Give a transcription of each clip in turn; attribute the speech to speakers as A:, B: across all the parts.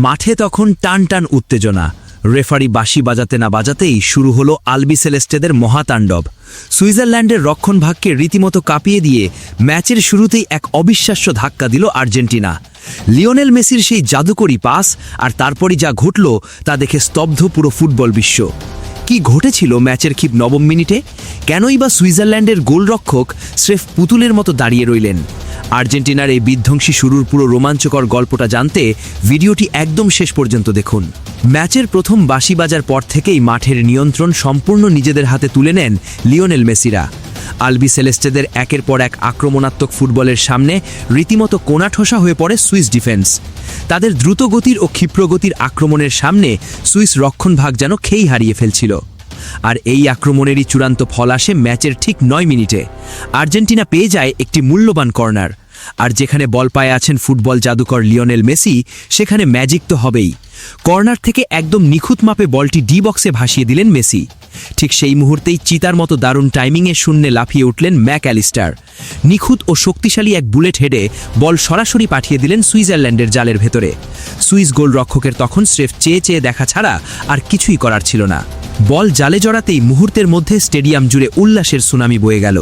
A: মাঠে তখন টান টান উত্তেজনা। রেফারি বাঁশি বাজাতে না বাজাতেই শুরু হলো আলবিসেলেস্টেদের মহাতাণ্ডব। সুইজারল্যান্ডের রক্ষণভাগকে রীতিমতো কাঁপিয়ে দিয়ে ম্যাচের শুরুতেই এক অবিশ্বাস্য ধাক্কা দিল আর্জেন্টিনা। লিওনেল মেসির সেই জাদুকরী পাস আর তারপরই যা ঘটল তা দেখে স্তব্ধ পুরো ফুটবল বিশ্ব। কি ঘটেছিল ম্যাচের ঠিক নবম মিনিটে? কেনই বা সুইজারল্যান্ডের গোলরক্ষক স্রেফ পুতুলের মতো দাঁড়িয়ে রইলেন? আর্জেন্টিনার এই বিধ্বংসী শুরুর পুরো রোমাঞ্চকর গল্পটা জানতে ভিডিওটি একদম শেষ পর্যন্ত দেখুন। ম্যাচের প্রথম বাঁশি বাজার পর থেকেই মাঠের নিয়ন্ত্রণ সম্পূর্ণ নিজেদের হাতে তুলে নেন লিওনেল মেসিরা। আলবিসেলেস্টেদের একের পর এক আক্রমণাত্মক ফুটবলের সামনে রীতিমতো কোণাঠোসা হয়ে পড়ে সুইস ডিফেন্স। তাদের দ্রুতগতির ও ক্ষিপ্রগতির আক্রমণের সামনে সুইস রক্ষণভাগ যেন খেই হারিয়ে ফেলছিল। আর এই আক্রমণেরই চূড়ান্ত ফল আসে ম্যাচের ঠিক 9 মিনিটে। আর্জেন্টিনা পেয়ে যায় একটি মূল্যবান কর্নার। আর যেখানে বল পায়ে আছেন ফুটবল জাদুকর লিওনেল মেসি, সেখানে ম্যাজিক তো হবেই। কর্নার থেকে একদম নিখুঁত মাপে বলটি ডি বক্সে ভাসিয়ে দিলেন মেসি। ঠিক সেই মুহূর্তেই চিতার মতো দারুণ টাইমিংয়ে শূন্যে লাফিয়ে উঠলেন ম্যাক অ্যালিস্টার। নিখুঁত ও শক্তিশালী এক বুলেট হেডে বল সরাসরি পাঠিয়ে দিলেন সুইজারল্যান্ডের জালের ভেতরে। সুইস গোলরক্ষকের তখন স্রেফ চেয়ে চেয়ে দেখা ছাড়া আর কিছুই করার ছিল না। বল জালে জড়াতেই মুহূর্তের মধ্যে স্টেডিয়াম জুড়ে উল্লাসের সুনামি বয়ে গেল।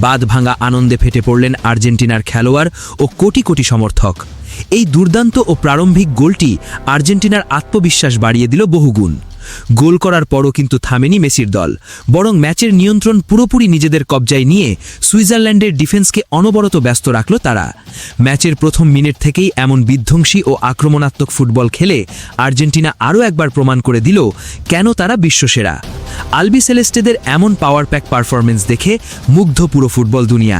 A: বাঁধ ভাঙা আনন্দে ফেটে পড়লেন আর্জেন্টিনার খেলোয়াড় ও কোটি কোটি সমর্থক। এই দুর্দান্ত ও প্রারম্ভিক গোলটি আর্জেন্টিনার আত্মবিশ্বাস বাড়িয়ে দিল বহুগুণ। গোল করার পরও কিন্তু থামেনি মেসির দল, বরং ম্যাচের নিয়ন্ত্রণ পুরোপুরি নিজেদের কবজায় নিয়ে সুইজারল্যান্ডের ডিফেন্সকে অনবরত ব্যস্ত রাখল তারা। ম্যাচের প্রথম মিনিট থেকেই এমন বিধ্বংসী ও আক্রমণাত্মক ফুটবল খেলে আর্জেন্টিনা আরও একবার প্রমাণ করে দিল কেন তারা বিশ্বসেরা। আলবিসেলেস্টেদের এমন পাওয়ার প্যাক পারফরমেন্স দেখে মুগ্ধ পুরো ফুটবল দুনিয়া।